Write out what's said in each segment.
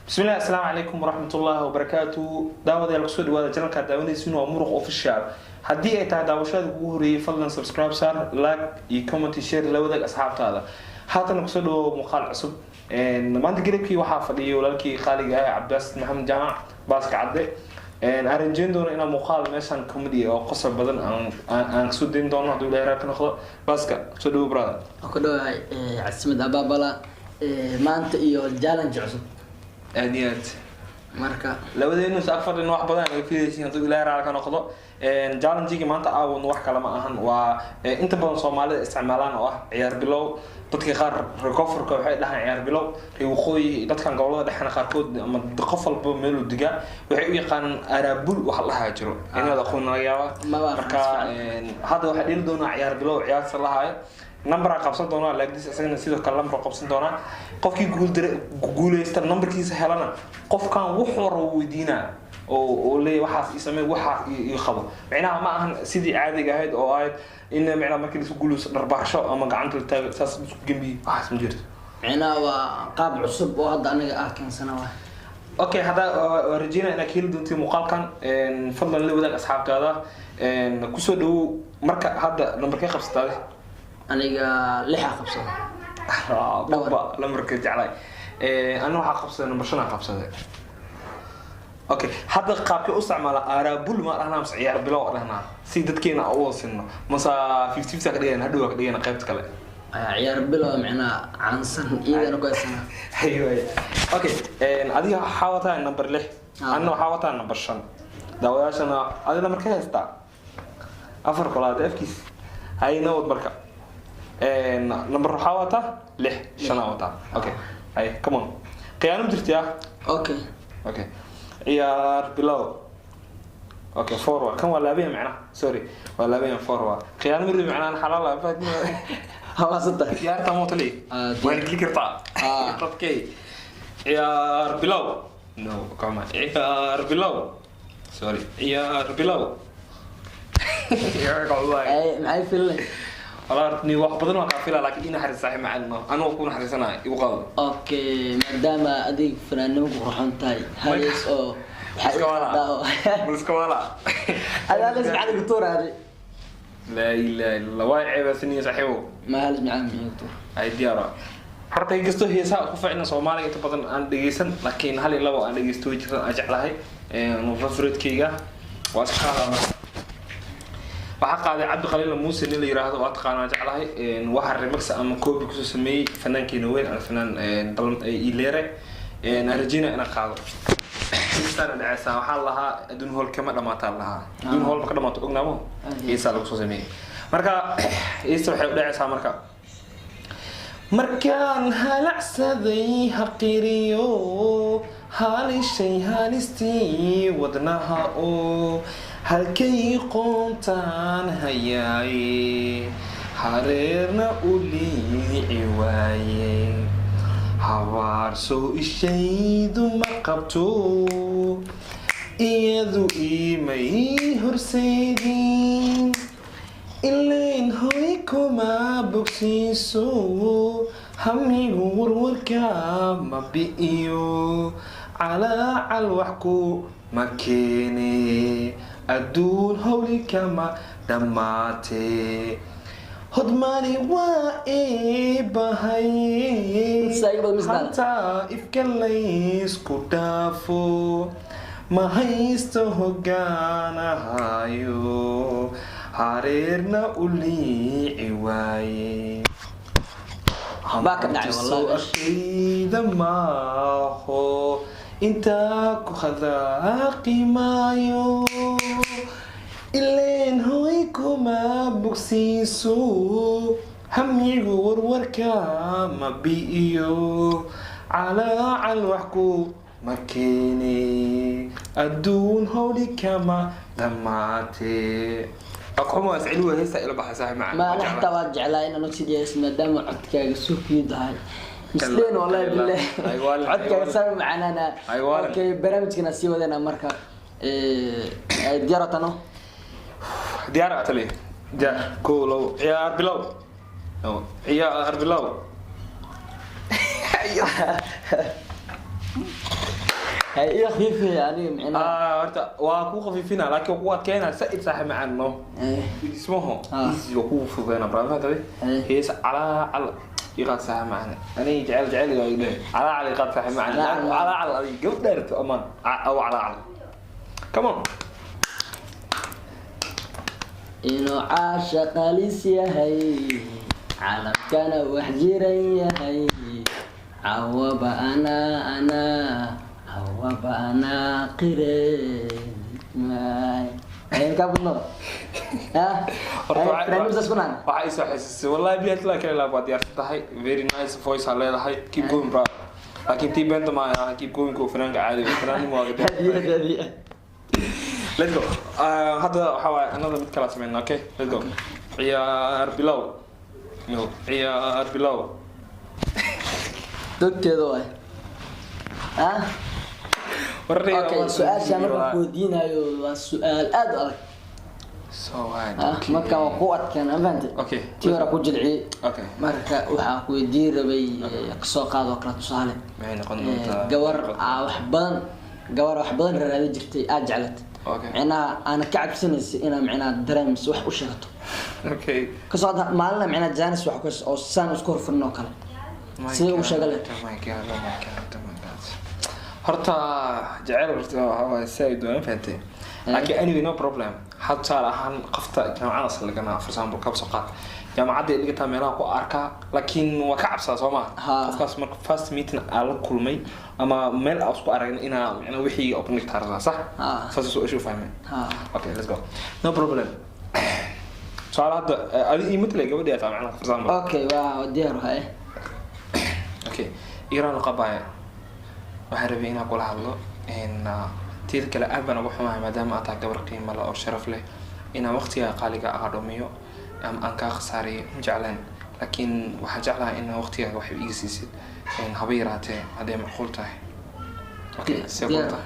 بسم الله السلام عليكم ورحمة الله وبركاته. دعوة يا القصود وهذا جنرال كدعوة سنو أمورك أوفيشال. هدي أي تعداوشات جوهري فضلا سبسكرايب صار لايك يكومنت شير لو ذاك أصحاب هذا. حتى القصود ومقال عصب. إن ما أنت قريب كي وحافظي ولا كي خالي عباس محمد جامع باسك عدي. إن أرنجين دون إن مقال مثلا كوميدي أو قصة بدن عن قصود دين دون واحد ولا يراك نخلص باسك قصود برا. أقول عسمد أبابلا ما أنت إيو جالنج عصب. أديات marka labadeennu saafar in wax badan ay fiilaysiin haduu ilaahay ka noqdo challenge-ga maanta aawun wax kala ma ahan waa inta badan Soomaalida isticmaalaan oo ah ciyaar bilow dadka qaar recoverka waxay dhahaan ciyaar bilow riwqooyi dadkan gobolada dhaxna qaarkood ama qof walba meel u diga waxay u yaqaan arabul wax la haajiro inaad aqoon laga yaaba marka hada waxa dhil doona ciyaar bilow ciyaar salahay number qabsan doona laagdiis asagana sidoo kale number qabsan doona qofkii guuleysta numberkiisa helana qofkan wuxuu rabo weydiina oo leeyahay waxaas ismay waxa iyo qabo macnaha ma ahan sidii caadiga ahayd oo ahayd in macnaha markii la guuleysto darbaaxsho ama gacanta la taago saas isku gambi waxaas ma jirto macnaha waa qaab cusub oo hadda aniga arkaysan waa okay hada rajina ina kiil doonti muuqaalkan fadlan la wadaag asxaabtaada ku soo dhaw marka hadda numberkay qabsatay aniga lixa qabsada dhawba lambarka jeclay أنا واحد خبصة أنا برشلونة خبصة أوكي هذا قابل أستعمل أرابول ما أنا مسعير بلا أنا سيدت كينا أول سنة مثلا 50 سكرين هدوء كدينا قيبت كله عيار بلا معنا عنصر إيه أنا كويسنا أيوة أوكي هذه حاوتها النمبر له أنا حاوتها النمبر شن دواش أنا هذا النمبر كه استا أفر كلاد أفكيس هاي نود بركة نمبر حاوتها له شناوتها أوكي هاي كمان قيانم درتيا اوكي عيار بلو اوكي فورورد كم ولا بيه معنا سوري ولا بيه فورورد قيانم اللي معنا حلال فات هو صدق عيار تموت لي وين كليك رطع اوكي عيار بلو نو كمان عيار بلو سوري عيار بلو يا والله اي معي فيلم أرادني واحد بدنا كافيلا لكن إنا حريص صحيح معنا أنا أكون حريصنا يقال. أوكي مدام أديك فنانك وروحان تاي هايس أو مسكوالا هذا لازم على الدكتور هذه لا إله إلا الله واعي بس إني صحيحه ما لازم عامي دكتور هاي ديارة حتى يجستو هي ساق كفعنا Soomaaliga inta badan aan dhageysan laakiin hal labo aan dhageysto jiraan ajeclahay favorite keyga waa shaqada waxa qaaday Cabdi Khaliil Muuse in la yiraahdo waa taqaana jeclahay waxa remix ama copy ku soo sameeyay fanaankina weyn aan fanaan dalan ileere arjina ina qaado intaan dhacaysa waxa lahaa adun hool kama dhamaata lahaa adun hool ka dhamaato ognaamo isa lagu soo sameeyay marka isa waxay u dhacaysaa markaan halacsaday haqiriyo halishay halistii wadnaha oo halkay qoontaan hayaaye hareerna u liici waaye hawaar soo ishaydu ma qabto iyadu imay horseydin ilayn hoy kuma bogsiiso hamigu warwarka ma bi'iyo calaacal wax ku ma keene adduun hawli kama dhammaatee hodmani waa eebahaye hantaa ifka laysku dhaafo ma haysto hoggaanahayo hareerna u liici waaye ashayda maaho intaa ku khadaaqi maayo ileen hoy kuma bogsiiso hamigu warwarka ma bi'iyo calaacal wax ku ma keene adduun hawli kama dhammaatee أقوم أسألوه هسه إلى بحث صاحب معنا ما نحتاج واجع لا إنه نسيدي اسمه دام عدك سوق يدهاي مسلين والله بالله عدك سوي معنا أنا أوكي برامجنا سوى ذنا مركب ديارة أنا ديارة أتلي جا كولو يا أربلو يا أربلو هاي إيه خفيفة يعني معناها horta waa ku khafiifina laakiin kuwa keena saaid saaxib macaan no ismaho iyo ku fudeena barnaamijka hees ala يقعد ساعة معنا أنا جعل يقول على يقعد ساعة معنا على قلت دارت أمان أو على كمان إنه عاشق ليسيا هي عالم كان وحجريا هي عوب أنا قرين ماي هين كابنو waxay soo xisisay wallahi biyaad la kale la baad yartahay very nice voice hal leedahay keep going bro laakiin tii benta ma keep going ko fanaanka caadi fanaanimo waa gaday let's go hada waxa waa another mid kala sameeyna okay let's go ciyaar bilow no ciyaar bilow dogteedo way okay su'aasha marka ku diinayo waa su'aal aad adag marka waa ku adkaan afaante okay tii hore ku jilci okay marka waxa ku weydiin rabay ka soo qaado kala tusaale maxay noqon doontaa gawar wax badan raadin jirtay aad jeclad macnaha ana ka cabsanaysay inaan macnaha dareemis wax u sheegto okay ka soo maalna macnaha jaanis wax ku oo saan isku horfurno kale sidee u sheegalay horta jacayl horta waa said waan fahamtay laakiin anyway no problem hatta ahaan qofta jaamacada salagana for example ka soo qaad jaamacada ay dhigata meelaha ku arka laakiin waa ka cabsaa Soomaa qofkaas marka first meeting aan la kulmay ama meel aan isku aragna ina wixii open tarada sax saas soo ishu fahmay okay let's go no problem su'aalaha adi imitay gabadha ay taamacna for example okay waa diyaar wahay okay iraan qabaaya waxaan rabay inaan kula hadlo tiir kale aad baan ugu xumahay maadaama aad tahay gabar qiimo leh oo sharaf leh inaan waqtiga qaaliga ah dhumiyo ama aan ka khasaariyo jeclaan laakiin waxaan jeclahay in waqtiga wax iga siisid haba yaraatee haddii macquul tahay okay seqota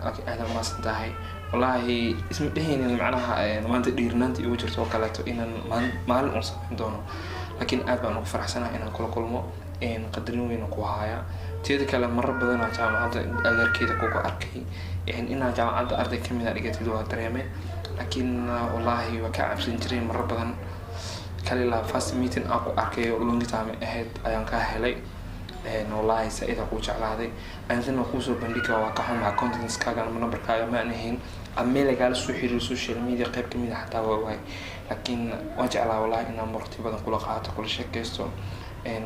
okay aad ma santahay wallahi isma dhehaynin macnaha maanta dhiirnaanta igu jirto kaleeto inaan maalin u sameyn doono laakiin aad baan ugu faraxsanahay inaan kula kulmo qadarin weyn ku haya teeda kale marar badan aan jaamacada adeerkeeda ku arkay inaan jaamacada arday kamid ah dhigatay waa dareemay laakiin wallahi waa ka cabsan jiray marar badan kale la first meeting aan ku arkay long time ahead ayaan ka helay wallahi saida ku jeclaaday ayaan ku soo bandhigay waa ka xumaa contents kaaga numberkaaga ma ahayn ameeliga la soo xiriir social media qayb kamid ah xataa waa laakiin waa jeclaa wallahi inaan waqti badan kula qaato kula sheekaysto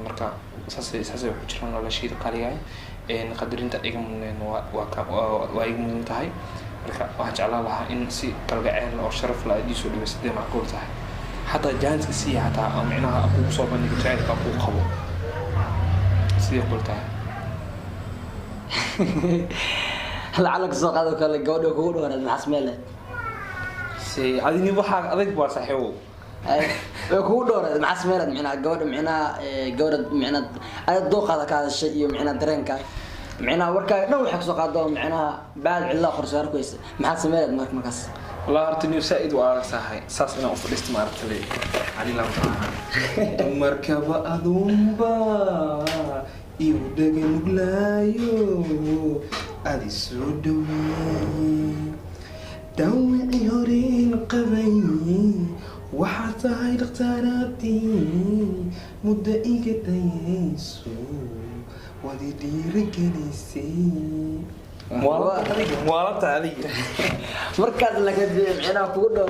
marka saasay wax jiraan oo la shiido qaliyaay qadarinta iga mudneen waa iga mudan tahay marka waxaan jeclaan lahaa in si kalgacayl oo sharaf la ii soo dhigo sidee macquul tahay حتى جانس سي حتى معناها أبو صوبا نقطعين أبو قبو سيدي قلتها لعلك سوق هذا كله جودة كله ولا محسمله سي هذه نبغى أذيك بصحيو كله ولا محسمله معناها جودة معناها الذوق هذا الشيء معناها درينك معناها وركا نوع حق سوق هذا معناها بعد علا خرسار كويس محسمله مركز والله أرتني وسائد وأرساهاي ساسنا أوفر استمارة لي علي لا مركب أذنبا يودع مغلايو أدي سودوي دوي يورين قبي وحتى هاي اختارتي مدعي كتيسو ودي دير كنيسي موالطة علي مركز لك معناها كودو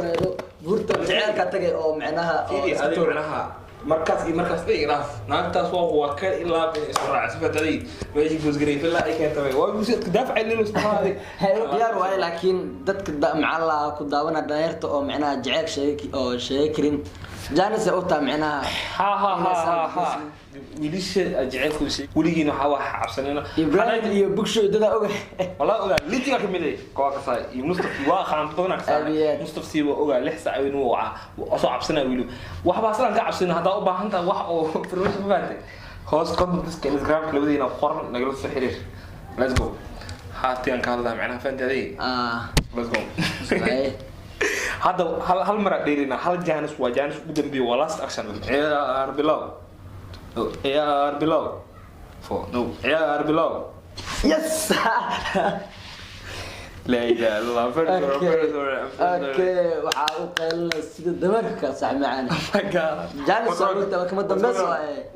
غورتو جعلك تغي او معناها هذه معناها مركز اي راف نانتا سوق وكل الا بسرعه سفتدي ماشي جوز غريب لا اي كانت واي دافع لي هذه هي ديار واي لكن ددك معلا ku daawana daayirta oo macnaha jacayl sheekirin جانس أوتا معناها ها وليش أجعلك وشيء وليجينا حوا عبسنا إبراهيم يبكشوا ده أوجه والله أوجه ليتي كملي كواكسا يمستفي واقع طبعا كسا مستفسي وأوجه لحس عيون وعى وأصعب عبسنا ويلو وحب أصلا كعبسنا هذا أوبا هنتا وح في الوش بفاتي خلاص قم بس كإنستغرام كل بدينا قرن نجلس في حرير let's go هاتي أنك هذا معناها فانت هذي let's go هذا هل مرة ديرنا هل جانس وجانس قدام بي ولاست أكشن يا أربلاو فو نو يا أربلاو يس لا اله الا الله اوكي waxaa u qeylna sida dabarka sax macaan jaan soo kama dambeys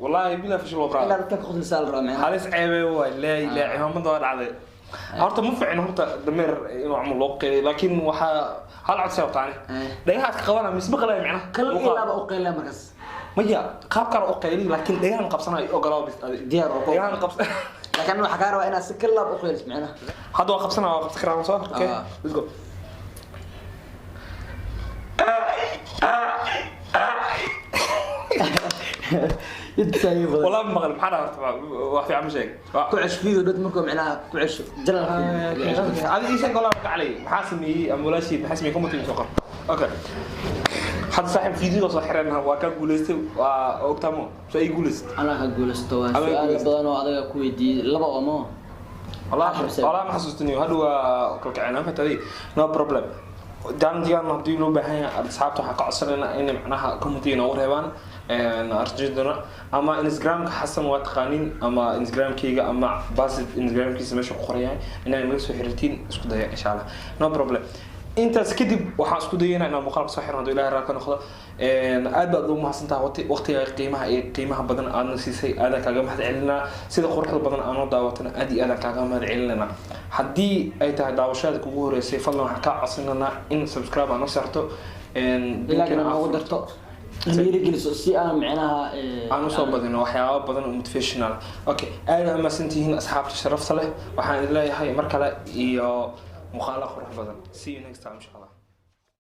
والله بلا فشل وبرا لا dadka khudin saal raamay halis ceebay way la ilaa ciidamada waa dhacday horta ma fiicin horta dameer inuu amal loo qeylay laakiin waxa hal cad soo taani dhagaha ka qabana misba qalay macna kal ilaaba u qeylay markaas maya qaab kale u qeylay laakiin dhagahan qabsanay oo galaa bis diyaar oo dhagahan qabsan laakiin waxa ka rabaa inaad si kala u qeylis macna hadda waa qabsanaa waa qabsan karaa soo okay let's go يتسايب والله مغلب حنا واحد عم شيء كعش فيه ودد مكو معناها كعش جلال هذا ايش قال لك علي محاسمي ام ولا شيء محاسمي كم تيجي سوق اوكي حد صاحب فيديو صحيرنا waa ka guuleystay waa ogtamo soo ay guuleyst ana ka guuleysto waa su'aal badan oo adiga ku weydiiyay laba oo والله ما حسستني هذا هو كل كائن فتدي no problem دان ديان ما بدي لو باهي اصحابته حق عصرنا ان معناها كومنتينا ورهبان ارجدنا اما انستغرام حسن واتقانين اما انستغرام كيغا اما باس انستغرام كيس ماشي قريان ان انا سو xiriirtiin isku day insha Allah no problem intaas kadib waxaan isku dayeynaa inaan muuqaal soo xirno ilaahay raaka noqdo aad baad ugu mahadsantahay waqtiga qiimaha badan aad siisay aad kaaga mahad celinaa sida quruxda badan aan u daawatana aad iyo aad kaaga mahad celinaa haddii ay tahay daawashada kugu horeysay fadlan waxaan ka codsananaa in subscribe aan u saarto laakiin aan ugu darto dhiirigeliso si aan macnaha aan u soo badino waxyaabo badan oo motivational okay aad ma santihiin asxaabta sharafta leh waxaan leeyahay mar kale iyo مخالفة قرح بدن see you next time إن شاء الله